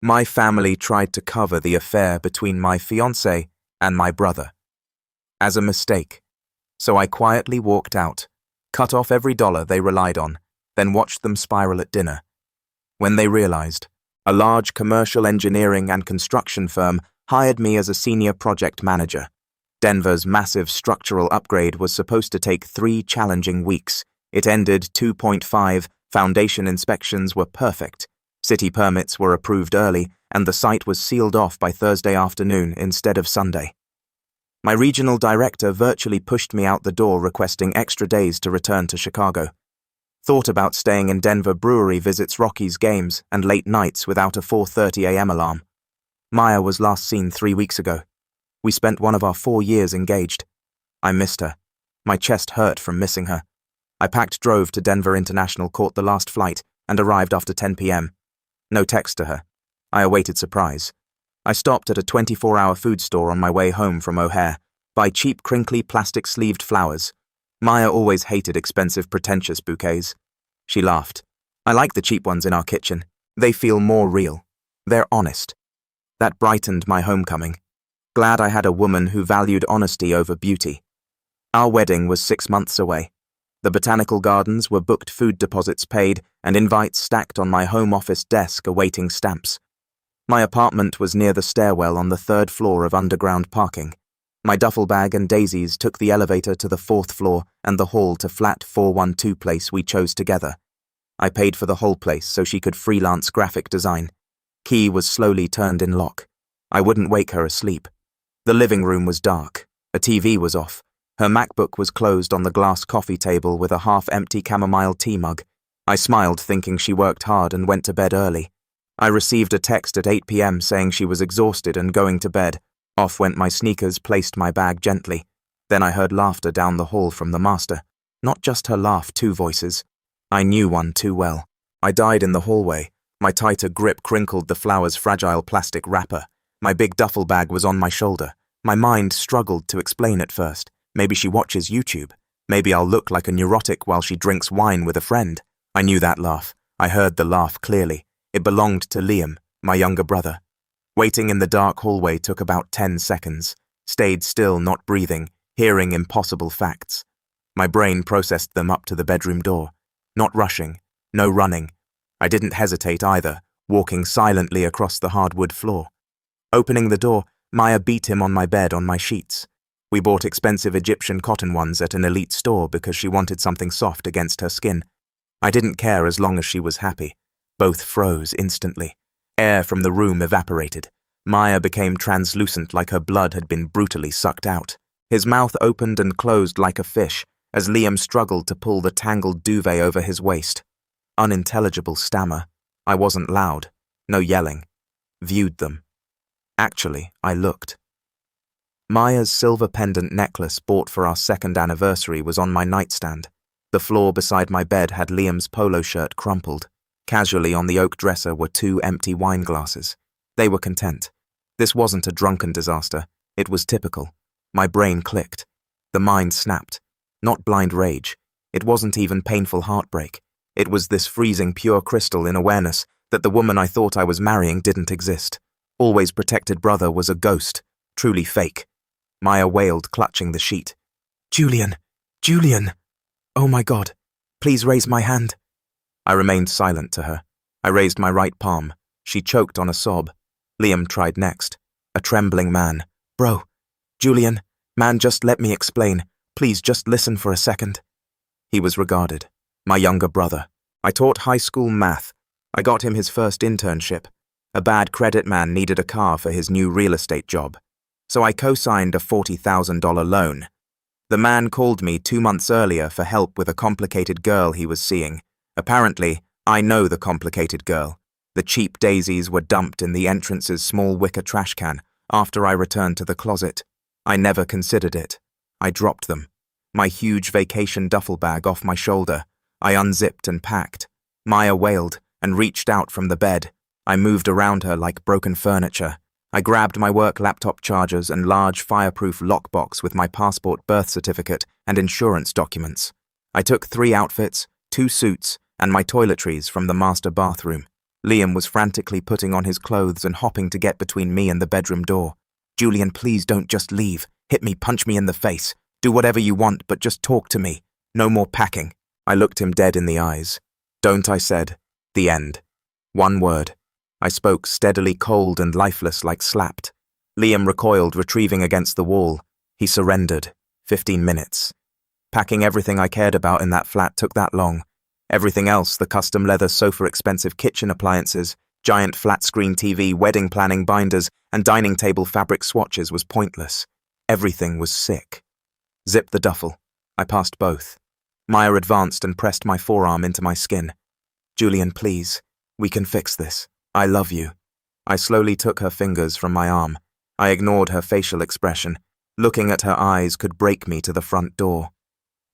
My family tried to cover the affair between my fiancée and my brother as a mistake, so I quietly walked out, cut off every dollar they relied on, then watched them spiral at dinner. When they realized, a large commercial engineering and construction firm hired me as a senior project manager. Denver's massive structural upgrade was supposed to take 3 challenging weeks. It ended 2.5. Foundation inspections were perfect. City permits were approved early, and the site was sealed off by Thursday afternoon instead of Sunday. My regional director virtually pushed me out the door requesting extra days to return to Chicago. Thought about staying in Denver. Brewery visits Rockies games and late nights without a 4:30 a.m. alarm. Maya was last seen 3 weeks ago. We spent one of our 4 years engaged. I missed her. My chest hurt from missing her. I drove to Denver International, caught the last flight, and arrived after 10 p.m. No text to her. I awaited surprise. I stopped at a 24-hour food store on my way home from O'Hare, buy cheap crinkly plastic-sleeved flowers. Maya always hated expensive pretentious bouquets. She laughed. I like the cheap ones in our kitchen. They feel more real. They're honest. That brightened my homecoming. Glad I had a woman who valued honesty over beauty. Our wedding was 6 months away. The botanical gardens were booked, food deposits paid, and invites stacked on my home office desk awaiting stamps. My apartment was near the stairwell on the 3rd floor of underground parking. My duffel bag and daisies took the elevator to the 4th floor and the hall to flat 412 place we chose together. I paid for the whole place so she could freelance graphic design. Key was slowly turned in lock. I wouldn't wake her asleep. The living room was dark. A TV was off. Her MacBook was closed on the glass coffee table with a half-empty chamomile tea mug. I smiled, thinking she worked hard and went to bed early. I received a text at 8 p.m. saying she was exhausted and going to bed. Off went my sneakers, placed my bag gently. Then I heard laughter down the hall from the master. Not just her laugh, 2 voices. I knew one too well. I died in the hallway. My tighter grip crinkled the flower's fragile plastic wrapper. My big duffel bag was on my shoulder. My mind struggled to explain at first. Maybe she watches YouTube. Maybe I'll look like a neurotic while she drinks wine with a friend. I knew that laugh. I heard the laugh clearly. It belonged to Liam, my younger brother. Waiting in the dark hallway took about 10 seconds. Stayed still, not breathing, hearing impossible facts. My brain processed them up to the bedroom door. Not rushing, no running. I didn't hesitate either, walking silently across the hardwood floor. Opening the door, Maya beat him on my bed on my sheets. We bought expensive Egyptian cotton ones at an elite store because she wanted something soft against her skin. I didn't care as long as she was happy. Both froze instantly. Air from the room evaporated. Maya became translucent like her blood had been brutally sucked out. His mouth opened and closed like a fish as Liam struggled to pull the tangled duvet over his waist. Unintelligible stammer. I wasn't loud. No yelling. Viewed them. Actually, I looked. Maya's silver pendant necklace bought for our 2nd anniversary was on my nightstand. The floor beside my bed had Liam's polo shirt crumpled. Casually on the oak dresser were 2 empty wine glasses. They were content. This wasn't a drunken disaster. It was typical. My brain clicked. The mind snapped. Not blind rage. It wasn't even painful heartbreak. It was this freezing pure crystal in awareness that the woman I thought I was marrying didn't exist. Always protected brother was a ghost. Truly fake. Maya wailed, clutching the sheet. Julian! Julian! Oh my God. Please raise my hand. I remained silent to her. I raised my right palm. She choked on a sob. Liam tried next. A trembling man. Bro. Julian. Man, just let me explain. Please just listen for a second. He was regarded. My younger brother. I taught high school math. I got him his first internship. A bad credit man needed a car for his new real estate job. So I co-signed a $40,000 loan. The man called me 2 months earlier for help with a complicated girl he was seeing. Apparently, I know the complicated girl. The cheap daisies were dumped in the entrance's small wicker trash can after I returned to the closet. I never considered it. I dropped them. My huge vacation duffel bag off my shoulder. I unzipped and packed. Maya wailed and reached out from the bed. I moved around her like broken furniture. I grabbed my work laptop chargers and large fireproof lockbox with my passport, birth certificate, and insurance documents. I took 3 outfits, 2 suits, and my toiletries from the master bathroom. Liam was frantically putting on his clothes and hopping to get between me and the bedroom door. "Julian, please don't just leave. Hit me, punch me in the face. Do whatever you want, but just talk to me. No more packing." I looked him dead in the eyes. "Don't," I said. The end. One word. I spoke steadily, cold and lifeless, like slapped. Liam recoiled, retrieving against the wall. He surrendered. 15 minutes. Packing everything I cared about in that flat took that long. Everything else, the custom leather sofa, expensive kitchen appliances, giant flat-screen TV, wedding planning binders, and dining table fabric swatches, was pointless. Everything was sick. Zip the duffel. I passed both. Maya advanced and pressed my forearm into my skin. "Julian, please. We can fix this. I love you." I slowly took her fingers from my arm. I ignored her facial expression. Looking at her eyes could break me to the front door.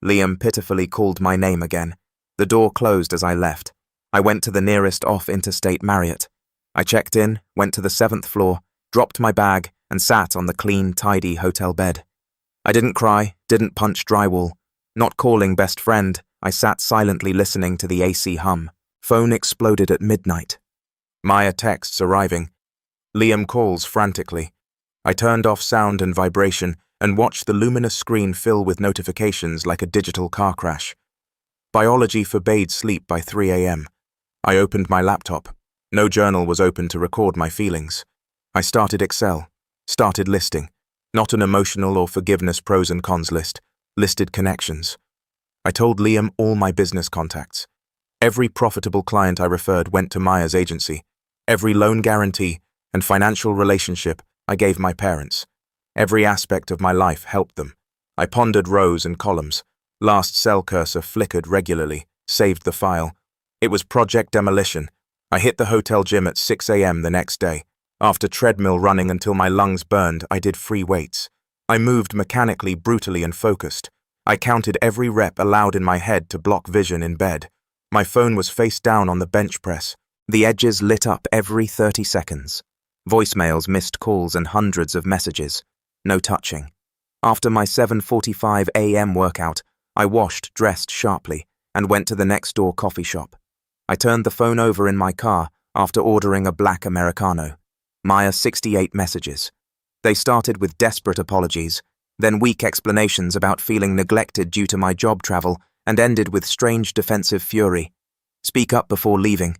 Liam pitifully called my name again. The door closed as I left. I went to the nearest off-interstate Marriott. I checked in, went to the 7th floor, dropped my bag, and sat on the clean, tidy hotel bed. I didn't cry, didn't punch drywall. Not calling best friend, I sat silently listening to the AC hum. Phone exploded at midnight. Maya texts arriving. Liam calls frantically. I turned off sound and vibration and watched the luminous screen fill with notifications like a digital car crash. Biology forbade sleep by 3 a.m. I opened my laptop. No journal was open to record my feelings. I started Excel, started listing. Not an emotional or forgiveness pros and cons list, listed connections. I told Liam all my business contacts. Every profitable client I referred went to Maya's agency. Every loan guarantee and financial relationship I gave my parents. Every aspect of my life helped them. I pondered rows and columns. Last cell cursor flickered regularly, saved the file. It was Project Demolition. I hit the hotel gym at 6 a.m. the next day. After treadmill running until my lungs burned, I did free weights. I moved mechanically, brutally, and focused. I counted every rep aloud in my head to block vision in bed. My phone was face down on the bench press. The edges lit up every 30 seconds. Voicemails, missed calls, and hundreds of messages. No touching. After my 7:45 a.m. workout, I washed, dressed sharply, and went to the next door coffee shop. I turned the phone over in my car after ordering a black Americano. Maya 68 messages. They started with desperate apologies, then weak explanations about feeling neglected due to my job travel, and ended with strange defensive fury. "Speak up before leaving."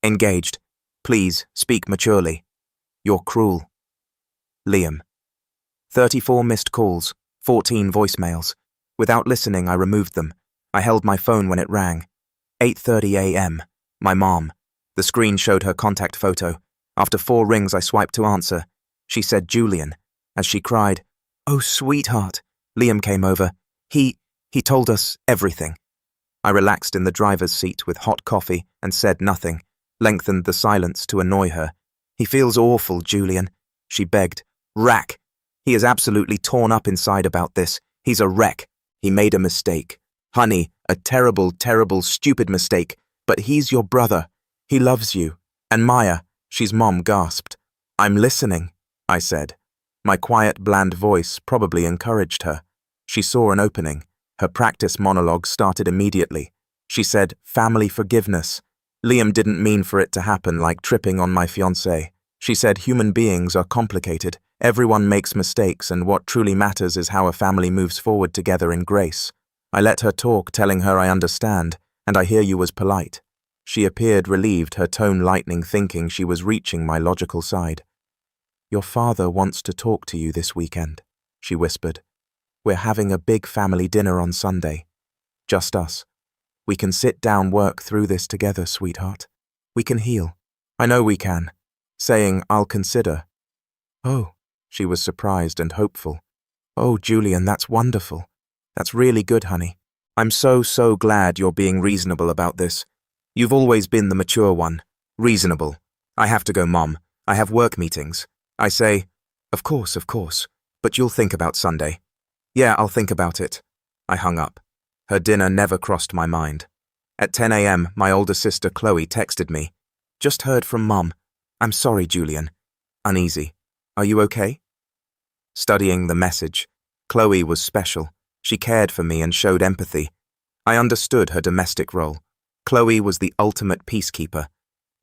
Engaged. "Please, speak maturely." "You're cruel." Liam. 34 missed calls, 14 voicemails. Without listening, I removed them. I held my phone when it rang. 8:30 a.m. My mom. The screen showed her contact photo. After 4 rings, I swiped to answer. She said Julian. As she cried, "Oh, sweetheart." Liam came over. He told us everything. I relaxed in the driver's seat with hot coffee and said nothing, lengthened the silence to annoy her. "He feels awful, Julian," she begged. "Rack. He is absolutely torn up inside about this. He's a wreck. He made a mistake. Honey, a terrible, terrible, stupid mistake. But he's your brother. He loves you. And Maya," she's mom, gasped. "I'm listening," I said. My quiet, bland voice probably encouraged her. She saw an opening. Her practice monologue started immediately. She said, "Family forgiveness." Liam didn't mean for it to happen like tripping on my fiancée. She said human beings are complicated. Everyone makes mistakes, and what truly matters is how a family moves forward together in grace. I let her talk, telling her I understand, and I hear you was polite. She appeared relieved, her tone lightening, thinking she was reaching my logical side. "Your father wants to talk to you this weekend," she whispered. "We're having a big family dinner on Sunday. Just us. We can sit down, work through this together, sweetheart. We can heal. I know we can." Saying, "I'll consider." "Oh," she was surprised and hopeful. "Oh, Julian, that's wonderful. That's really good, honey. I'm so glad you're being reasonable about this. You've always been the mature one. Reasonable. I have to go, Mom. I have work meetings." I say, of course, but you'll think about Sunday." "Yeah, I'll think about it." I hung up. Her dinner never crossed my mind. At 10 a.m., my older sister Chloe texted me. "Just heard from Mom. I'm sorry, Julian." Uneasy. "Are you okay?" Studying the message. Chloe was special. She cared for me and showed empathy. I understood her domestic role. Chloe was the ultimate peacekeeper.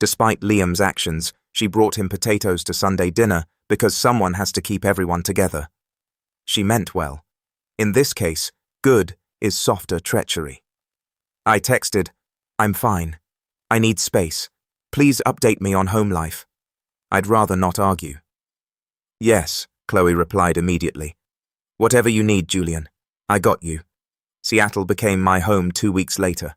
Despite Liam's actions, she brought him potatoes to Sunday dinner because someone has to keep everyone together. She meant well. In this case, good is softer treachery. I texted, "I'm fine. I need space. Please update me on home life." I'd rather not argue. "Yes," Chloe replied immediately. "Whatever you need, Julian. I got you." Seattle became my home 2 weeks later.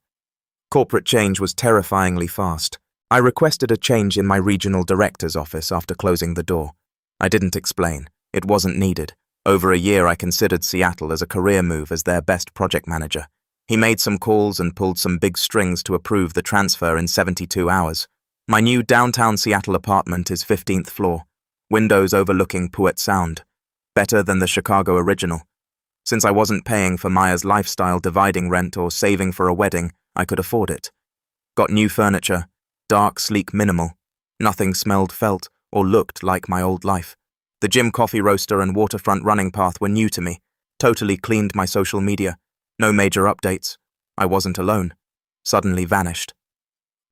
Corporate change was terrifyingly fast. I requested a change in my regional director's office after closing the door. I didn't explain. It wasn't needed. Over a year I considered Seattle as a career move as their best project manager. He made some calls and pulled some big strings to approve the transfer in 72 hours. My new downtown Seattle apartment is 15th floor, windows overlooking Puget Sound. Better than the Chicago original. Since I wasn't paying for Maya's lifestyle dividing rent or saving for a wedding, I could afford it. Got new furniture, dark, sleek, minimal. Nothing smelled, felt, or looked like my old life. The gym coffee roaster and waterfront running path were new to me. Totally cleaned my social media. No major updates. I wasn't alone. Suddenly vanished.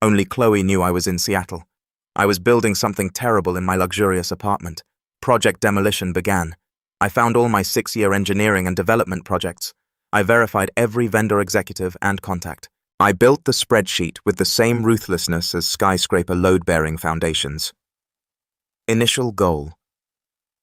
Only Chloe knew I was in Seattle. I was building something terrible in my luxurious apartment. Project demolition began. I found all my 6-year engineering and development projects. I verified every vendor executive and contact. I built the spreadsheet with the same ruthlessness as skyscraper load-bearing foundations. Initial goal.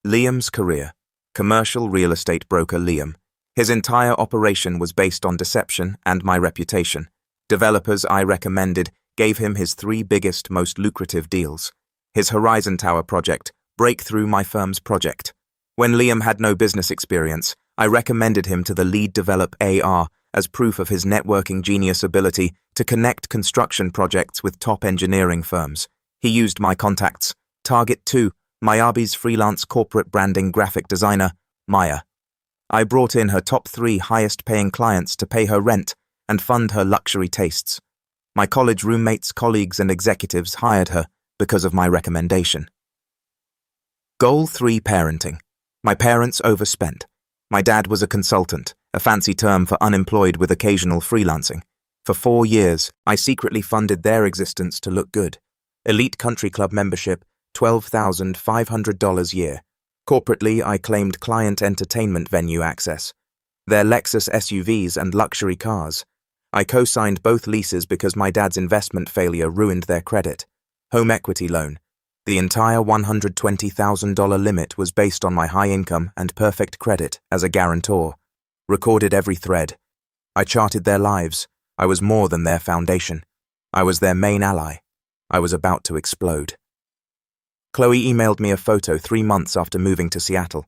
Liam's career. Commercial real estate broker Liam. His entire operation was based on deception and my reputation. Developers I recommended gave him his 3 biggest, most lucrative deals. His Horizon Tower project, breakthrough my firm's project. When Liam had no business experience, I recommended him to the lead develop AR as proof of his networking genius ability to connect construction projects with top engineering firms. He used my contacts. Target 2, Miyabi's freelance corporate branding graphic designer, Maya. I brought in her top 3 highest-paying clients to pay her rent and fund her luxury tastes. My college roommates, colleagues, and executives hired her because of my recommendation. Goal 3, parenting. My parents overspent. My dad was a consultant, a fancy term for unemployed with occasional freelancing. For 4 years, I secretly funded their existence to look good. Elite country club membership, $12,500 a year. Corporately, I claimed client entertainment venue access. Their Lexus SUVs and luxury cars. I co-signed both leases because my dad's investment failure ruined their credit. Home equity loan. The entire $120,000 limit was based on my high income and perfect credit as a guarantor. Recorded every thread. I charted their lives. I was more than their foundation. I was their main ally. I was about to explode. Chloe emailed me a photo 3 months after moving to Seattle.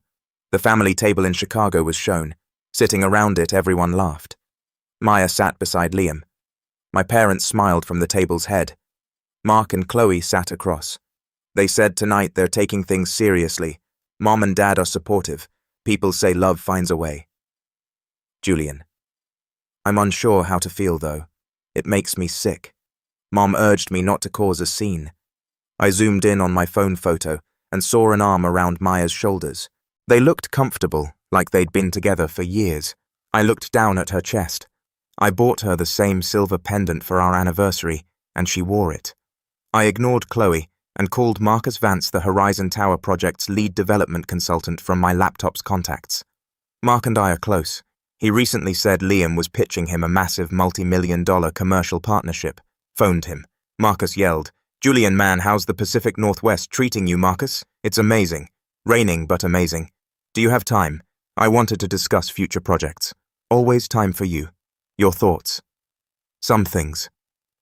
The family table in Chicago was shown. Sitting around it, everyone laughed. Maya sat beside Liam. My parents smiled from the table's head. Mark and Chloe sat across. They said tonight they're taking things seriously. Mom and Dad are supportive. People say love finds a way. Julian. I'm unsure how to feel, though. It makes me sick. Mom urged me not to cause a scene. I zoomed in on my phone photo and saw an arm around Maya's shoulders. They looked comfortable, like they'd been together for years. I looked down at her chest. I bought her the same silver pendant for our anniversary, and she wore it. I ignored Chloe and called Marcus Vance, the Horizon Tower project's lead development consultant, from my laptop's contacts. Mark and I are close. He recently said Liam was pitching him a massive multi-million-dollar commercial partnership. Phoned him. Marcus yelled, "Julian, man, how's the Pacific Northwest treating you, Marcus? It's amazing. Raining, but amazing. Do you have time? I wanted to discuss future projects. Always time for you. Your thoughts." Some things.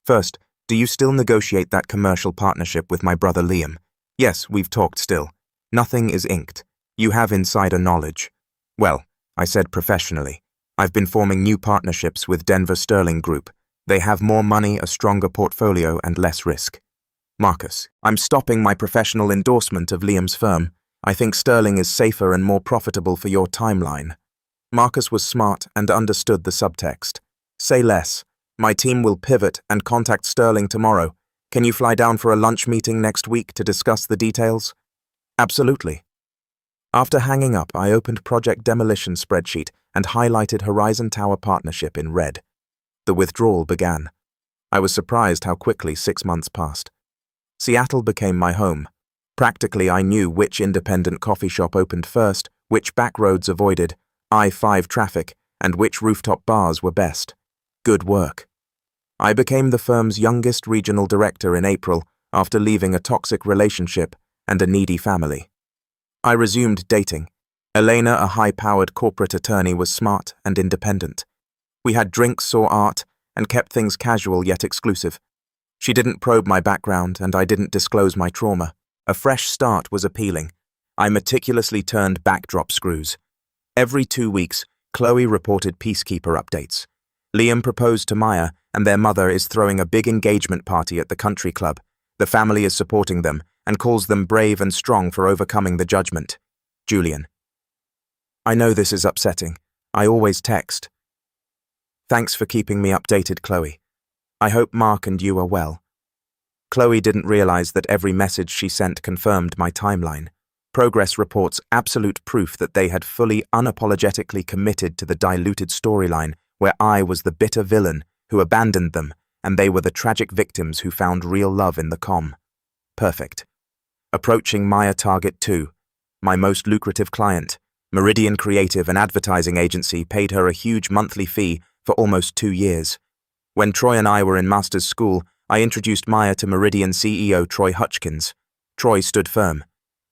First, do you still negotiate that commercial partnership with my brother Liam? Yes, we've talked still. Nothing is inked. You have insider knowledge. Well, I said professionally. I've been forming new partnerships with Denver Sterling Group. They have more money, a stronger portfolio, and less risk. Marcus, I'm stopping my professional endorsement of Liam's firm. I think Sterling is safer and more profitable for your timeline. Marcus was smart and understood the subtext. Say less. My team will pivot and contact Sterling tomorrow. Can you fly down for a lunch meeting next week to discuss the details? Absolutely. After hanging up, I opened Project Demolition spreadsheet and highlighted Horizon Tower Partnership in red. The withdrawal began. I was surprised how quickly 6 months passed. Seattle became my home. Practically, I knew which independent coffee shop opened first, which back roads avoided, I-5 traffic, and which rooftop bars were best. Good work. I became the firm's youngest regional director in April after leaving a toxic relationship and a needy family. I resumed dating. Elena, a high-powered corporate attorney, was smart and independent. We had drinks, saw art, and kept things casual yet exclusive. She didn't probe my background, and I didn't disclose my trauma. A fresh start was appealing. I meticulously turned backdrop screws. Every 2 weeks, Chloe reported peacekeeper updates. Liam proposed to Maya, and their mother is throwing a big engagement party at the country club. The family is supporting them and calls them brave and strong for overcoming the judgment. Julian. I know this is upsetting. I always text. Thanks for keeping me updated, Chloe. I hope Mark and you are well. Chloe didn't realize that every message she sent confirmed my timeline. Progress reports absolute proof that they had fully unapologetically committed to the diluted storyline where I was the bitter villain who abandoned them and they were the tragic victims who found real love in the comm. Perfect. Approaching Maya Target 2, my most lucrative client, Meridian Creative and Advertising Agency, paid her a huge monthly fee for almost 2 years. When Troy and I were in master's school, I introduced Maya to Meridian CEO Troy Hutchkins. Troy stood firm.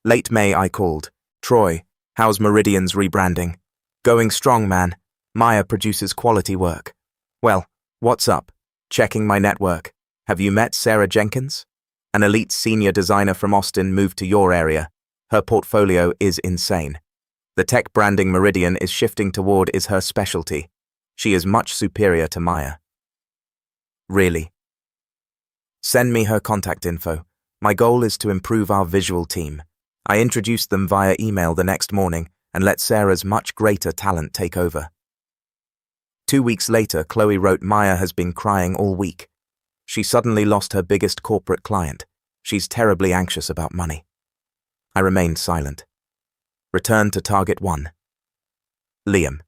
Late May I called. Troy, how's Meridian's rebranding? Going strong, man. Maya produces quality work. Well, what's up? Checking my network. Have you met Sarah Jenkins? An elite senior designer from Austin moved to your area. Her portfolio is insane. The tech branding Meridian is shifting toward is her specialty. She is much superior to Maya. Really? Send me her contact info. My goal is to improve our visual team. I introduced them via email the next morning and let Sarah's much greater talent take over. 2 weeks later, Chloe wrote Maya has been crying all week. She suddenly lost her biggest corporate client. She's terribly anxious about money. I remained silent. Return to Target 1. Liam.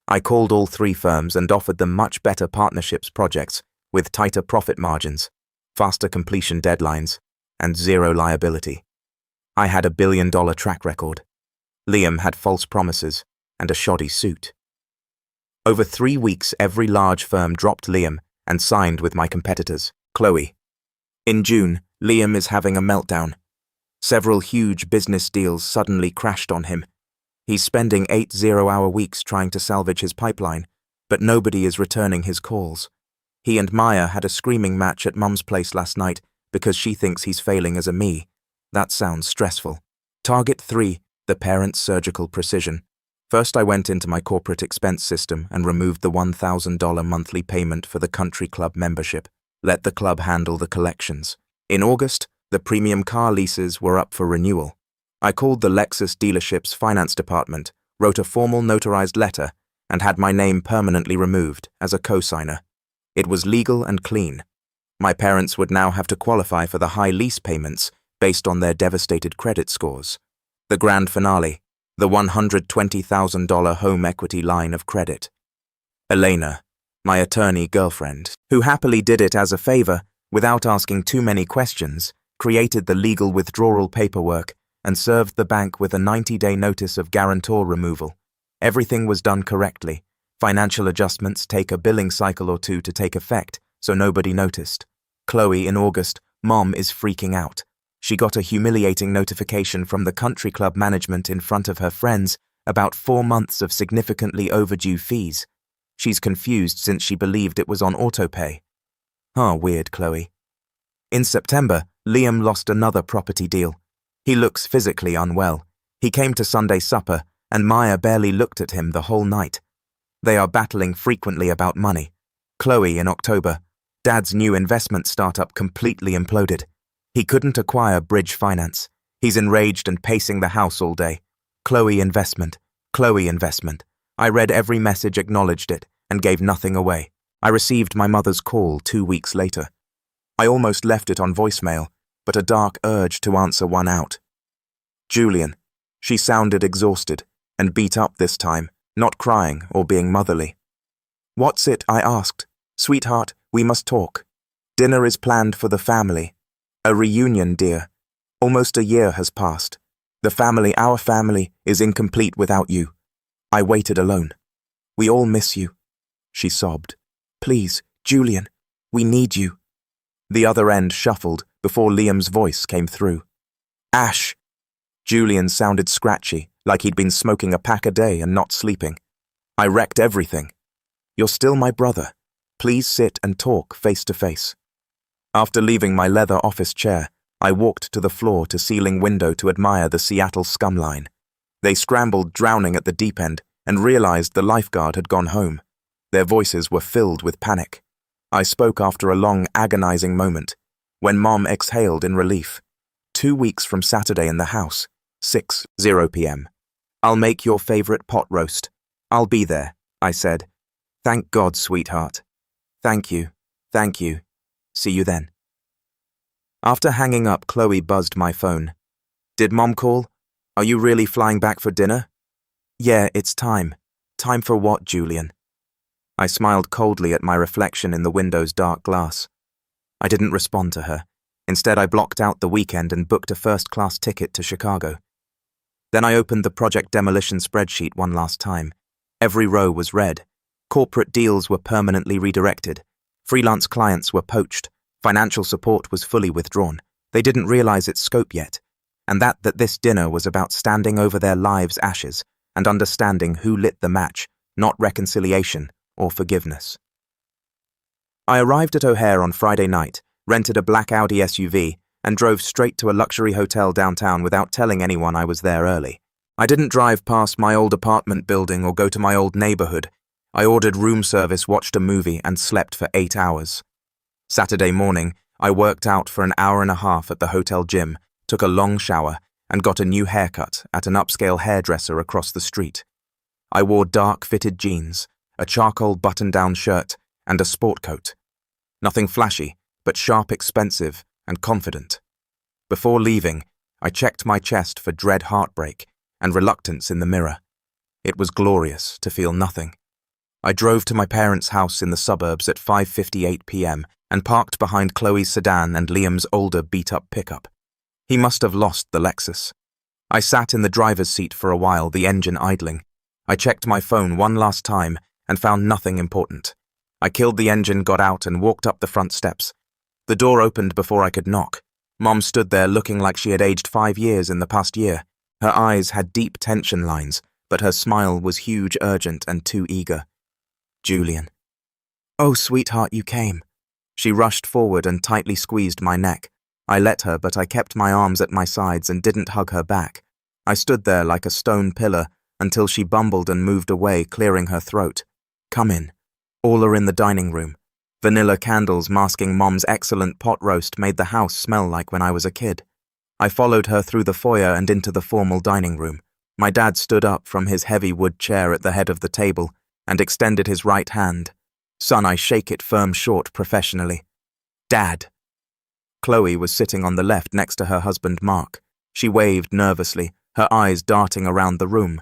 I called all 3 firms and offered them much better partnerships projects with tighter profit margins, faster completion deadlines, and zero liability. I had a $1 billion track record. Liam had false promises and a shoddy suit. Over 3 weeks, every large firm dropped Liam and signed with my competitors, Chloe. In June, Liam is having a meltdown. Several huge business deals suddenly crashed on him. He's spending 8 zero-hour weeks trying to salvage his pipeline, but nobody is returning his calls. He and Maya had a screaming match at Mum's place last night because she thinks he's failing as a me. That sounds stressful. Target 3, the parent's surgical precision. First, I went into my corporate expense system and removed the $1,000 monthly payment for the country club membership. Let the club handle the collections. In August, the premium car leases were up for renewal. I called the Lexus dealership's finance department, wrote a formal notarized letter, and had my name permanently removed as a co-signer. It was legal and clean. My parents would now have to qualify for the high lease payments based on their devastated credit scores. The grand finale, the $120,000 home equity line of credit. Elena, my attorney girlfriend, who happily did it as a favor without asking too many questions, created the legal withdrawal paperwork and served the bank with a 90-day notice of guarantor removal. Everything was done correctly. Financial adjustments take a billing cycle or 2 to take effect, so nobody noticed. Chloe, in August, Mom is freaking out. She got a humiliating notification from the country club management in front of her friends about 4 months of significantly overdue fees. She's confused since she believed it was on autopay. Weird, Chloe. In September, Liam lost another property deal. He looks physically unwell. He came to Sunday supper, and Maya barely looked at him the whole night. They are battling frequently about money. Chloe, in October, Dad's new investment startup completely imploded. He couldn't acquire bridge finance. He's enraged and pacing the house all day. Chloe investment. Chloe investment. I read every message, acknowledged it, and gave nothing away. I received my mother's call 2 weeks later. I almost left it on voicemail, but a dark urge to answer won out. Julian. She sounded exhausted and beat up this time, not crying or being motherly. What's it? I asked. Sweetheart, we must talk. Dinner is planned for the family. A reunion, dear. Almost a year has passed. Our family, is incomplete without you. I waited alone. We all miss you. She sobbed. Please, Julian, we need you. The other end shuffled before Liam's voice came through. Ash. Julian sounded scratchy, like he'd been smoking a pack a day and not sleeping. I wrecked everything. You're still my brother. Please sit and talk face to face. After leaving my leather office chair, I walked to the floor-to-ceiling window to admire the Seattle scum line. They scrambled, drowning at the deep end, and realized the lifeguard had gone home. Their voices were filled with panic. I spoke after a long, agonizing moment, when Mom exhaled in relief. 2 weeks from Saturday in the house, 6:00 p.m. I'll make your favorite pot roast. I'll be there, I said. Thank God, sweetheart. Thank you. Thank you. See you then. After hanging up, Chloe buzzed my phone. Did Mom call? Are you really flying back for dinner? Yeah, it's time. Time for what, Julian? I smiled coldly at my reflection in the window's dark glass. I didn't respond to her. Instead, I blocked out the weekend and booked a first-class ticket to Chicago. Then I opened the project demolition spreadsheet one last time. Every row was red. Corporate deals were permanently redirected. Freelance clients were poached. Financial support was fully withdrawn. They didn't realize its scope yet, and that this dinner was about standing over their lives' ashes and understanding who lit the match, not reconciliation or forgiveness. I arrived at O'Hare on Friday night, rented a black Audi SUV, and drove straight to a luxury hotel downtown without telling anyone I was there early. I didn't drive past my old apartment building or go to my old neighborhood. I ordered room service, watched a movie, and slept for 8 hours. Saturday morning, I worked out for an hour and a half at the hotel gym, took a long shower, and got a new haircut at an upscale hairdresser across the street. I wore dark fitted jeans, a charcoal button-down shirt, and a sport coat. Nothing flashy, but sharp, expensive, and confident. Before leaving, I checked my chest for dread heartbreak and reluctance in the mirror. It was glorious to feel nothing. I drove to my parents' house in the suburbs at 5:58 p.m. and parked behind Chloe's sedan and Liam's older beat-up pickup. He must have lost the Lexus. I sat in the driver's seat for a while, the engine idling. I checked my phone one last time and found nothing important. I killed the engine, got out, and walked up the front steps. The door opened before I could knock. Mom stood there looking like she had aged 5 years in the past year. Her eyes had deep tension lines, but her smile was huge, urgent, and too eager. Julian. Oh, sweetheart, you came. She rushed forward and tightly squeezed my neck. I let her, but I kept my arms at my sides and didn't hug her back. I stood there like a stone pillar until she bumbled and moved away, clearing her throat. Come in. All are in the dining room. Vanilla candles masking Mom's excellent pot roast made the house smell like when I was a kid. I followed her through the foyer and into the formal dining room. My dad stood up from his heavy wood chair at the head of the table and extended his right hand. Son, I shake it firm short professionally. Dad. Chloe was sitting on the left next to her husband Mark. She waved nervously, her eyes darting around the room.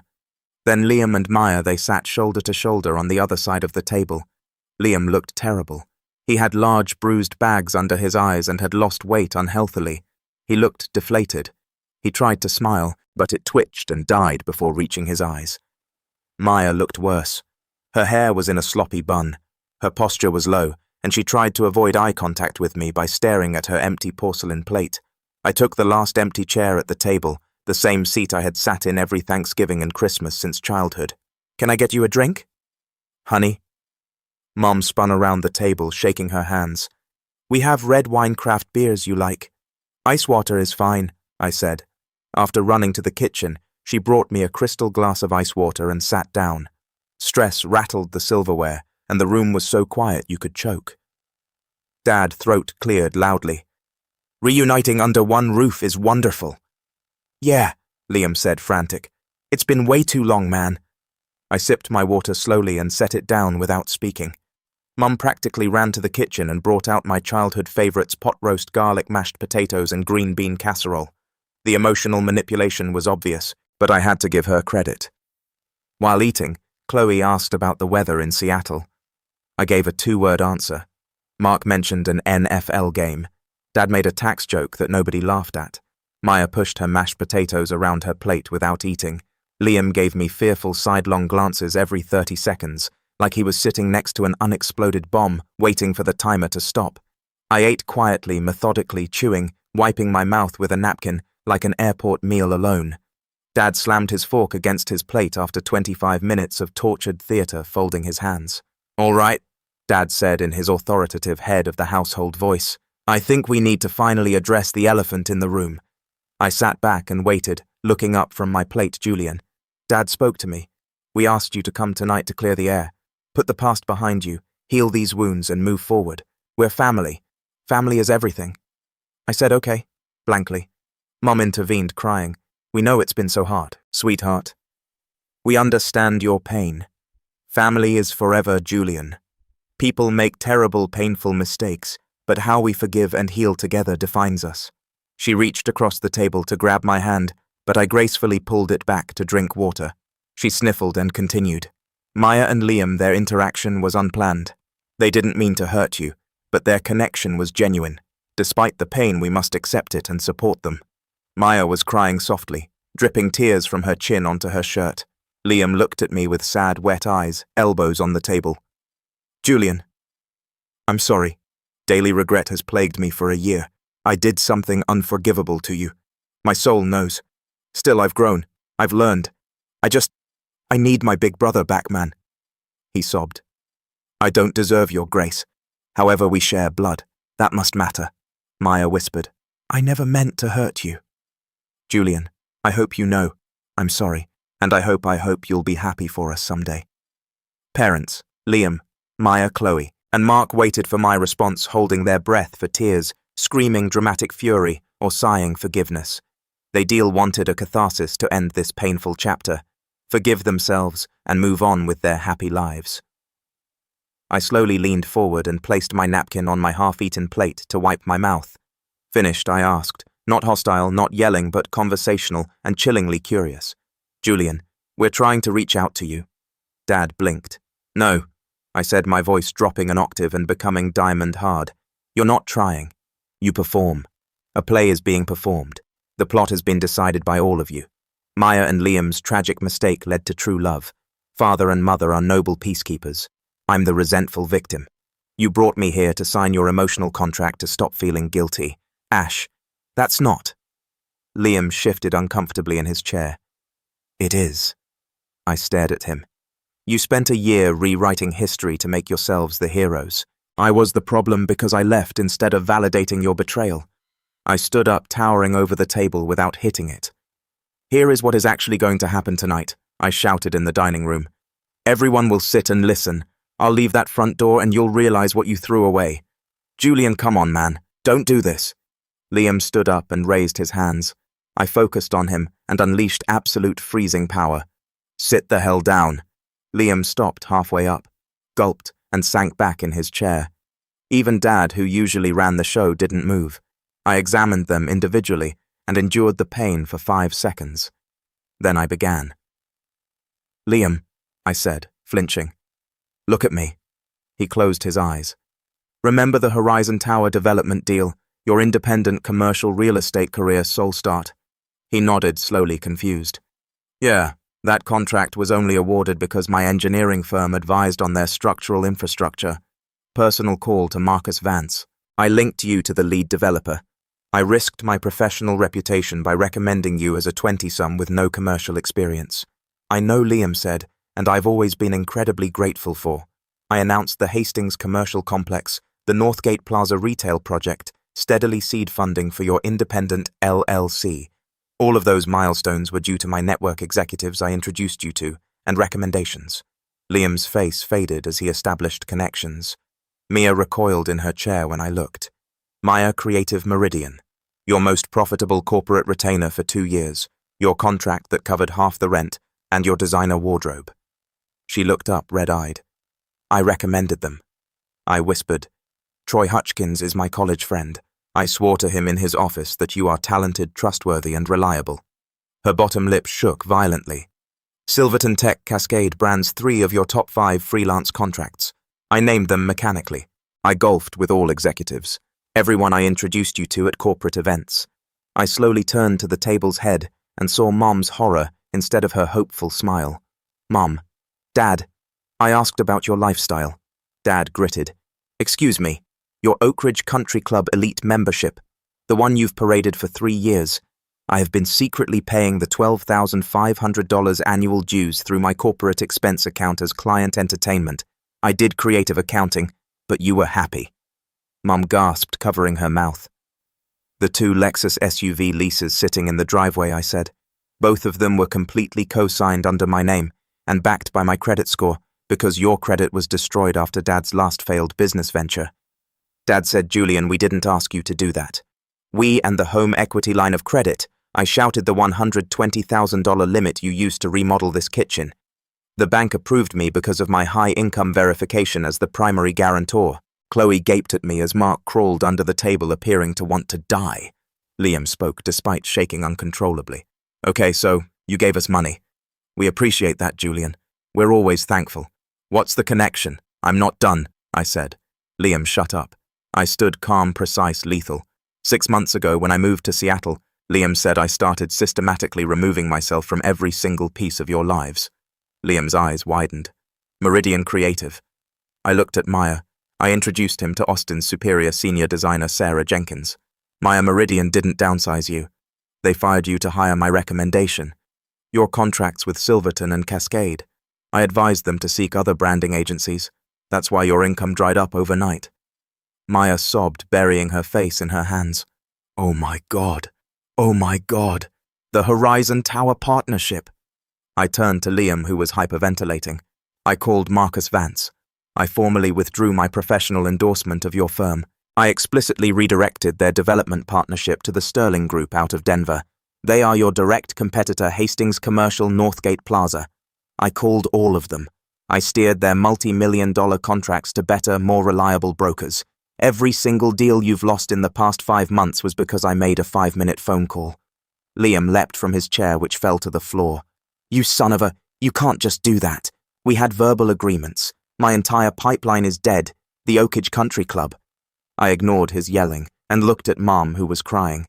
Then Liam and Maya, they sat shoulder to shoulder on the other side of the table. Liam looked terrible. He had large bruised bags under his eyes and had lost weight unhealthily. He looked deflated. He tried to smile, but it twitched and died before reaching his eyes. Maya looked worse. Her hair was in a sloppy bun. Her posture was low, and she tried to avoid eye contact with me by staring at her empty porcelain plate. I took the last empty chair at the table, the same seat I had sat in every Thanksgiving and Christmas since childhood. Can I get you a drink? Honey? Mom spun around the table, shaking her hands. We have red wine craft beers you like. Ice water is fine, I said. After running to the kitchen, she brought me a crystal glass of ice water and sat down. Stress rattled the silverware, and the room was so quiet you could choke. Dad throat cleared loudly. Reuniting under one roof is wonderful. Yeah, Liam said, frantic. It's been way too long, man. I sipped my water slowly and set it down without speaking. Mum practically ran to the kitchen and brought out my childhood favourites, pot roast, garlic mashed potatoes, and green bean casserole. The emotional manipulation was obvious, but I had to give her credit. While eating, Chloe asked about the weather in Seattle. I gave a 2-word answer. Mark mentioned an NFL game. Dad made a tax joke that nobody laughed at. Maya pushed her mashed potatoes around her plate without eating. Liam gave me fearful sidelong glances every 30 seconds, like he was sitting next to an unexploded bomb, waiting for the timer to stop. I ate quietly, methodically, chewing, wiping my mouth with a napkin, like an airport meal alone. Dad slammed his fork against his plate after 25 minutes of tortured theatre, folding his hands. "All right," Dad said in his authoritative head of the household voice. "I think we need to finally address the elephant in the room." I sat back and waited, looking up from my plate. "Julian." Dad spoke to me. "We asked you to come tonight to clear the air. Put the past behind you, heal these wounds and move forward. We're family. Family is everything." I said okay, blankly. Mom intervened, crying. "We know it's been so hard, sweetheart. We understand your pain. Family is forever, Julian. People make terrible, painful mistakes, but how we forgive and heal together defines us." She reached across the table to grab my hand, but I gracefully pulled it back to drink water. She sniffled and continued. "Maya and Liam, their interaction was unplanned. They didn't mean to hurt you, but their connection was genuine. Despite the pain, we must accept it and support them." Maya was crying softly, dripping tears from her chin onto her shirt. Liam looked at me with sad, wet eyes, elbows on the table. "Julian, I'm sorry. Daily regret has plagued me for a year. I did something unforgivable to you. My soul knows. Still, I've grown. I've learned. I need my big brother back, man." He sobbed. "I don't deserve your grace. However, we share blood. That must matter." Maya whispered. "I never meant to hurt you." "Julian, I hope you know. I'm sorry, and I hope you'll be happy for us someday." Parents, Liam, Maya, Chloe, and Mark waited for my response, holding their breath for tears, screaming dramatic fury, or sighing forgiveness. They wanted a catharsis to end this painful chapter, forgive themselves, and move on with their happy lives. I slowly leaned forward and placed my napkin on my half-eaten plate to wipe my mouth. Finished, I asked, not hostile, not yelling, but conversational and chillingly curious. "Julian, we're trying to reach out to you." Dad blinked. "No," I said, my voice dropping an octave and becoming diamond hard. "You're not trying. You perform. A play is being performed. The plot has been decided by all of you. Maya and Liam's tragic mistake led to true love. Father and mother are noble peacekeepers. I'm the resentful victim. You brought me here to sign your emotional contract to stop feeling guilty. Ash, that's not." Liam shifted uncomfortably in his chair. "It is." I stared at him. "You spent a year rewriting history to make yourselves the heroes. I was the problem because I left instead of validating your betrayal." I stood up, towering over the table without hitting it. "Here is what is actually going to happen tonight," I shouted in the dining room. "Everyone will sit and listen. I'll leave that front door and you'll realize what you threw away. Julian, come on, man. Don't do this." Liam stood up and raised his hands. I focused on him and unleashed absolute freezing power. "Sit the hell down." Liam stopped halfway up, gulped, and sank back in his chair. Even Dad, who usually ran the show, didn't move. I examined them individually and endured the pain for 5 seconds. Then I began. "Liam," I said, flinching. "Look at me." He closed his eyes. "Remember the Horizon Tower development deal, your independent commercial real estate career sole start?" He nodded, slowly confused. "Yeah, that contract was only awarded because my engineering firm advised on their structural infrastructure. Personal call to Marcus Vance. I linked you to the lead developer. I risked my professional reputation by recommending you as a 20-some with no commercial experience. I know," Liam said, "and I've always been incredibly grateful for. I announced the Hastings Commercial Complex, the Northgate Plaza Retail Project, steadily seed funding for your independent LLC. All of those milestones were due to my network executives I introduced you to, and recommendations." Liam's face faded as he established connections. Mia recoiled in her chair when I looked. "Maya Creative Meridian, your most profitable corporate retainer for 2 years, your contract that covered half the rent, and your designer wardrobe." She looked up red-eyed. "I recommended them." I whispered, "Troy Hutchkins is my college friend. I swore to him in his office that you are talented, trustworthy, and reliable." Her bottom lip shook violently. "Silverton Tech Cascade brands 3 of your top 5 freelance contracts. I named them mechanically. I golfed with all executives. Everyone I introduced you to at corporate events. I slowly turned to the table's head and saw Mom's horror instead of her hopeful smile. Mom, Dad, I asked about your lifestyle. Dad gritted. Excuse me, your Oak Ridge Country Club elite membership, the one you've paraded for 3 years. I have been secretly paying the $12,500 annual dues through my corporate expense account as client entertainment. I did creative accounting, but you were happy. Mom gasped, covering her mouth. The 2 Lexus SUV leases sitting in the driveway, I said. Both of them were completely co-signed under my name and backed by my credit score because your credit was destroyed after Dad's last failed business venture. Dad said, Julian, we didn't ask you to do that. We and the home equity line of credit, I shouted the $120,000 limit you used to remodel this kitchen. The bank approved me because of my high income verification as the primary guarantor. Chloe gaped at me as Mark crawled under the table, appearing to want to die. Liam spoke despite shaking uncontrollably. Okay, so you gave us money. We appreciate that, Julian. We're always thankful. What's the connection? I'm not done, I said. Liam shut up. I stood calm, precise, lethal. 6 months ago, when I moved to Seattle, Liam said I started systematically removing myself from every single piece of your lives. Liam's eyes widened. Meridian Creative. I looked at Maya. I introduced him to Austin's superior senior designer, Sarah Jenkins. Maya, Meridian didn't downsize you. They fired you to hire my recommendation. Your contracts with Silverton and Cascade. I advised them to seek other branding agencies. That's why your income dried up overnight. Maya sobbed, burying her face in her hands. Oh my God. Oh my God. The Horizon Tower partnership. I turned to Liam, who was hyperventilating. I called Marcus Vance. I formally withdrew my professional endorsement of your firm. I explicitly redirected their development partnership to the Sterling Group out of Denver. They are your direct competitor, Hastings Commercial Northgate Plaza. I called all of them. I steered their multi-million-dollar contracts to better, more reliable brokers. Every single deal you've lost in the past 5 months was because I made a 5-minute phone call. Liam leapt from his chair, which fell to the floor. You son of a... You can't just do that. We had verbal agreements. My entire pipeline is dead. The Oak Ridge Country Club. I ignored his yelling and looked at Mom, who was crying.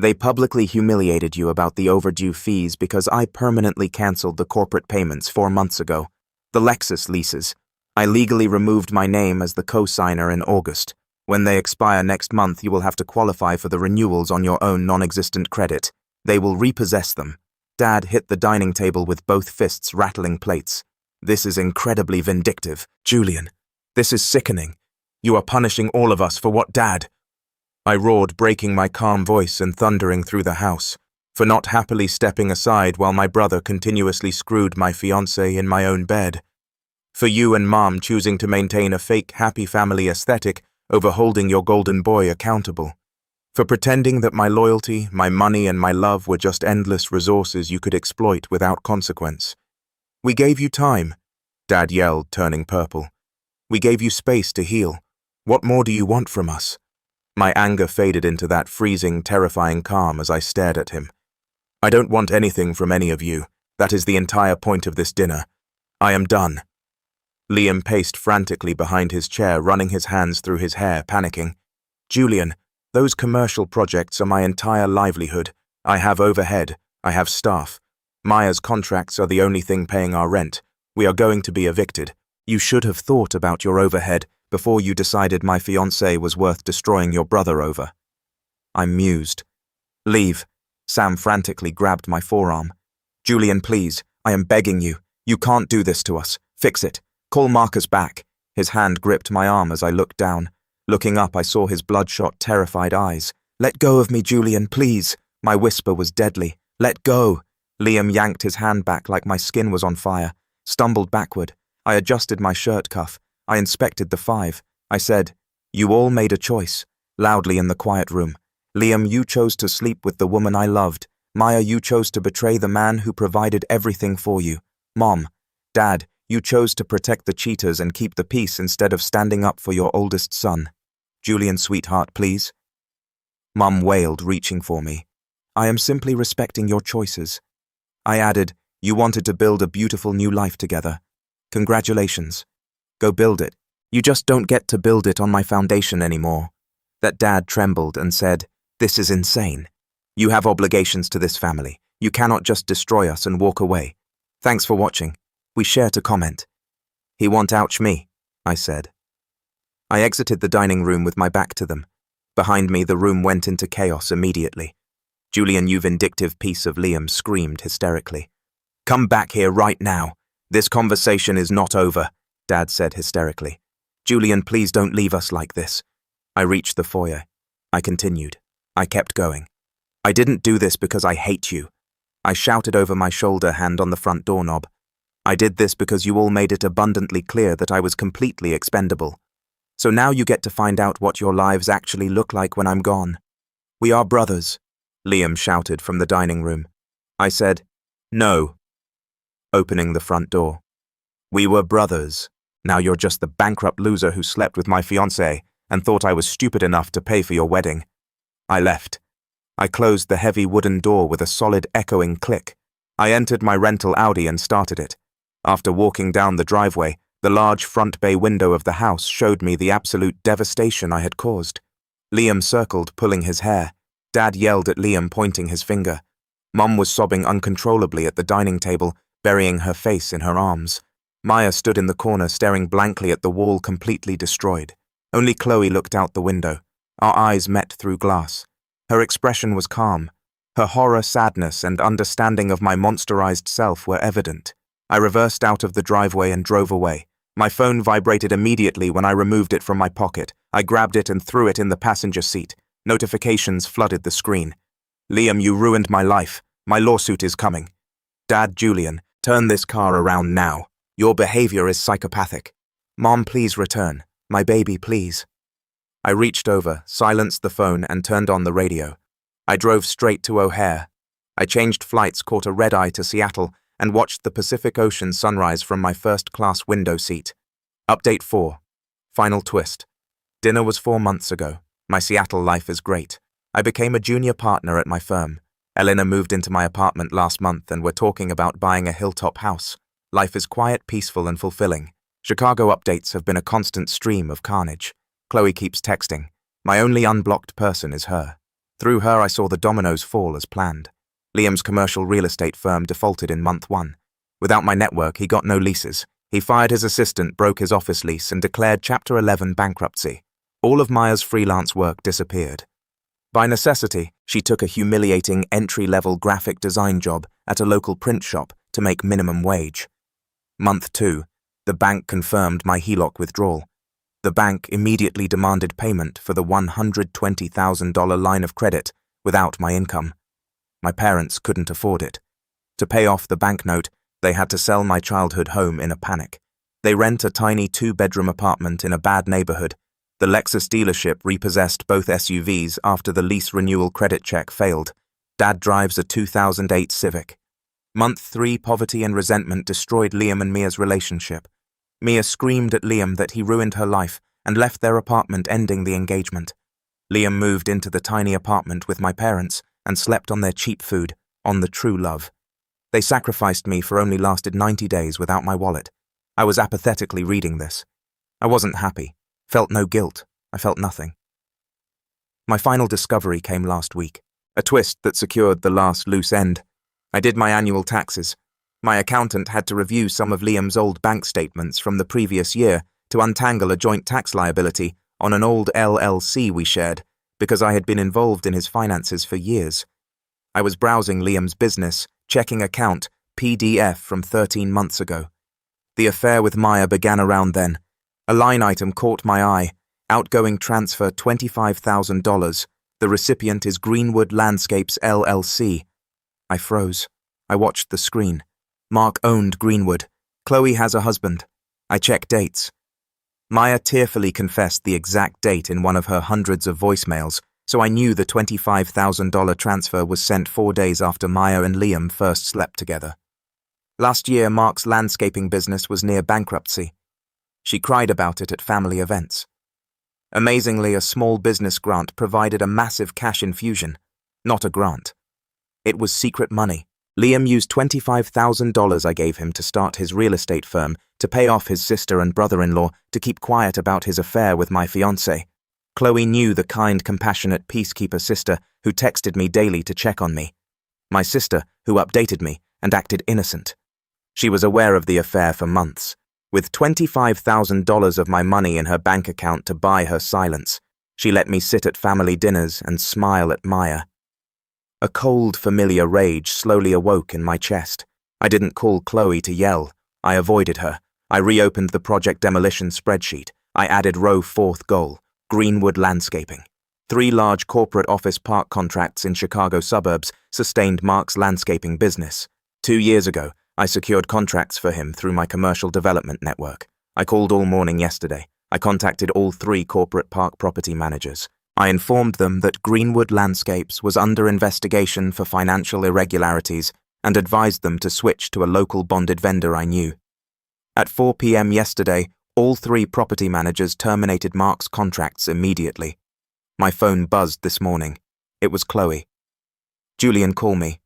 They publicly humiliated you about the overdue fees because I permanently cancelled the corporate payments 4 months ago. The Lexus leases. I legally removed my name as the co-signer in August. When they expire next month, you will have to qualify for the renewals on your own non-existent credit. They will repossess them. Dad hit the dining table with both fists, rattling plates. This is incredibly vindictive. Julian, this is sickening. You are punishing all of us for what Dad... I roared, breaking my calm voice and thundering through the house, for not happily stepping aside while my brother continuously screwed my fiancée in my own bed. For you and Mom choosing to maintain a fake happy family aesthetic over holding your golden boy accountable. For pretending that my loyalty, my money, and my love were just endless resources you could exploit without consequence. We gave you time, Dad yelled, turning purple. We gave you space to heal. What more do you want from us? My anger faded into that freezing, terrifying calm as I stared at him. I don't want anything from any of you. That is the entire point of this dinner. I am done. Liam paced frantically behind his chair, running his hands through his hair, panicking. Julian, those commercial projects are my entire livelihood. I have overhead. I have staff. Maya's contracts are the only thing paying our rent. We are going to be evicted. You should have thought about your overhead before you decided my fiancée was worth destroying your brother over. I mused. Leave. Sam frantically grabbed my forearm. Julian, please, I am begging you. You can't do this to us. Fix it. Call Marcus back. His hand gripped my arm as I looked down. Looking up, I saw his bloodshot, terrified eyes. Let go of me, Julian, please. My whisper was deadly. Let go. Liam yanked his hand back like my skin was on fire, stumbled backward. I adjusted my shirt cuff. I inspected the 5. I said, You all made a choice, loudly in the quiet room. Liam, you chose to sleep with the woman I loved. Maya, you chose to betray the man who provided everything for you. Mom, Dad, you chose to protect the cheaters and keep the peace instead of standing up for your oldest son. Julian, sweetheart, please. Mom wailed, reaching for me. I am simply respecting your choices. I added, You wanted to build a beautiful new life together. Congratulations. Go build it. You just don't get to build it on my foundation anymore. that Dad trembled and said, "This is insane. You have obligations to this family. You cannot just destroy us and walk away. Thanks for watching. We share to comment." "He won't ouch me," I said. I exited the dining room with my back to them. Behind me, the room went into chaos immediately. Julian, you vindictive piece of Liam, screamed hysterically. "Come back here right now. This conversation is not over," Dad said hysterically. "Julian, please don't leave us like this." I reached the foyer. I continued. I kept going. "I didn't do this because I hate you." I shouted over my shoulder, hand on the front doorknob. "I did this because you all made it abundantly clear that I was completely expendable. So now you get to find out what your lives actually look like when I'm gone." "We are brothers," Liam shouted from the dining room. I said, "No," opening the front door. "We were brothers. Now you're just the bankrupt loser who slept with my fiancée and thought I was stupid enough to pay for your wedding." I left. I closed the heavy wooden door with a solid echoing click. I entered my rental Audi and started it. After walking down the driveway, the large front bay window of the house showed me the absolute devastation I had caused. Liam circled, pulling his hair. Dad yelled at Liam, pointing his finger. Mum was sobbing uncontrollably at the dining table, burying her face in her arms. Maya stood in the corner, staring blankly at the wall completely destroyed. Only Chloe looked out the window. Our eyes met through glass. Her expression was calm. Her horror, sadness, and understanding of my monsterized self were evident. I reversed out of the driveway and drove away. My phone vibrated immediately when I removed it from my pocket. I grabbed it and threw it in the passenger seat. Notifications flooded the screen. "Liam, you ruined my life. My lawsuit is coming." "Dad, Julian, turn this car around now. Your behavior is psychopathic." "Mom, please return. My baby, please." I reached over, silenced the phone, and turned on the radio. I drove straight to O'Hare. I changed flights, caught a red-eye to Seattle, and watched the Pacific Ocean sunrise from my first-class window seat. Update 4. Final twist. Dinner was 4 months ago. My Seattle life is great. I became a junior partner at my firm. Elena moved into my apartment last month and we're talking about buying a hilltop house. Life is quiet, peaceful, and fulfilling. Chicago updates have been a constant stream of carnage. Chloe keeps texting. My only unblocked person is her. Through her, I saw the dominoes fall as planned. Liam's commercial real estate firm defaulted in month 1. Without my network, he got no leases. He fired his assistant, broke his office lease, and declared Chapter 11 bankruptcy. All of Maya's freelance work disappeared. By necessity, she took a humiliating entry-level graphic design job at a local print shop to make minimum wage. Month 2, the bank confirmed my HELOC withdrawal. The bank immediately demanded payment for the $120,000 line of credit without my income. My parents couldn't afford it. To pay off the banknote, they had to sell my childhood home in a panic. They rent a tiny 2-bedroom apartment in a bad neighborhood. The Lexus dealership repossessed both SUVs after the lease renewal credit check failed. Dad drives a 2008 Civic. Month 3, poverty and resentment destroyed Liam and Mia's relationship. Mia screamed at Liam that he ruined her life and left their apartment, ending the engagement. Liam moved into the tiny apartment with my parents and slept on their cheap food, on the true love. They sacrificed me for only lasted 90 days without my wallet. I was apathetically reading this. I wasn't happy, felt no guilt, I felt nothing. My final discovery came last week, a twist that secured the last loose end. I did my annual taxes. My accountant had to review some of Liam's old bank statements from the previous year to untangle a joint tax liability on an old LLC we shared, because I had been involved in his finances for years. I was browsing Liam's business, checking account, PDF from 13 months ago. The affair with Maya began around then. A line item caught my eye. Outgoing transfer $25,000. The recipient is Greenwood Landscapes LLC. I froze. I watched the screen. Mark owned Greenwood. Chloe has a husband. I checked dates. Maya tearfully confessed the exact date in one of her hundreds of voicemails, so I knew the $25,000 transfer was sent 4 days after Maya and Liam first slept together. Last year, Mark's landscaping business was near bankruptcy. She cried about it at family events. Amazingly, a small business grant provided a massive cash infusion, not a grant. It was secret money. Liam used $25,000 I gave him to start his real estate firm to pay off his sister and brother-in-law to keep quiet about his affair with my fiancée. Chloe knew the kind, compassionate peacekeeper sister who texted me daily to check on me. My sister who updated me and acted innocent. She was aware of the affair for months, with $25,000 of my money in her bank account to buy her silence. She let me sit at family dinners and smile at Maya. A cold, familiar rage slowly awoke in my chest. I didn't call Chloe to yell. I avoided her. I reopened the project demolition spreadsheet. I added row 4th goal, Greenwood landscaping. 3 large corporate office park contracts in Chicago suburbs sustained Mark's landscaping business. 2 years ago, I secured contracts for him through my commercial development network. I called all morning yesterday. I contacted all 3 corporate park property managers. I informed them that Greenwood Landscapes was under investigation for financial irregularities and advised them to switch to a local bonded vendor I knew. At 4 p.m. yesterday, all 3 property managers terminated Mark's contracts immediately. My phone buzzed this morning. It was Chloe. Julian, call me.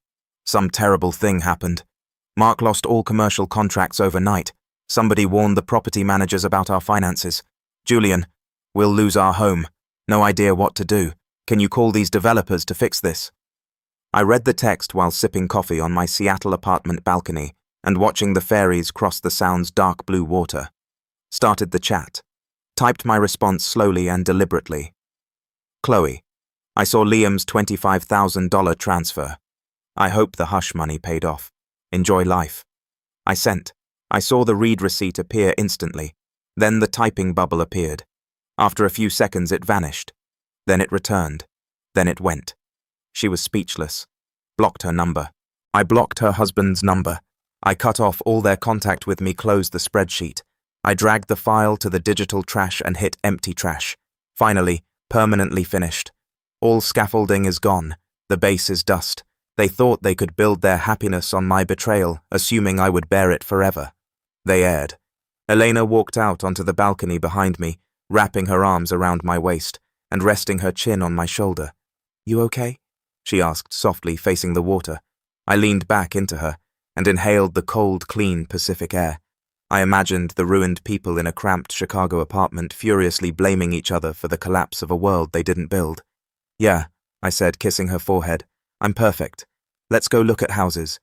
Some terrible thing happened. Mark lost all commercial contracts overnight. Somebody warned the property managers about our finances. Julian, we'll lose our home. No idea what to do. Can you call these developers to fix this? I read the text while sipping coffee on my Seattle apartment balcony and watching the ferries cross the Sound's dark blue water. Started the chat. Typed my response slowly and deliberately. Chloe, I saw Liam's $25,000 transfer. I hope the hush money paid off. Enjoy life. I sent. I saw the read receipt appear instantly. Then the typing bubble appeared. After a few seconds it vanished. Then it returned. Then it went. She was speechless. Blocked her number. I blocked her husband's number. I cut off all their contact with me, closed the spreadsheet. I dragged the file to the digital trash and hit empty trash. Finally, permanently finished. All scaffolding is gone. The base is dust. They thought they could build their happiness on my betrayal, assuming I would bear it forever. They erred. Elena walked out onto the balcony behind me, wrapping her arms around my waist and resting her chin on my shoulder. You okay? She asked softly, facing the water. I leaned back into her and inhaled the cold, clean Pacific air. I imagined the ruined people in a cramped Chicago apartment furiously blaming each other for the collapse of a world they didn't build. Yeah, I said, kissing her forehead. I'm perfect. Let's go look at houses.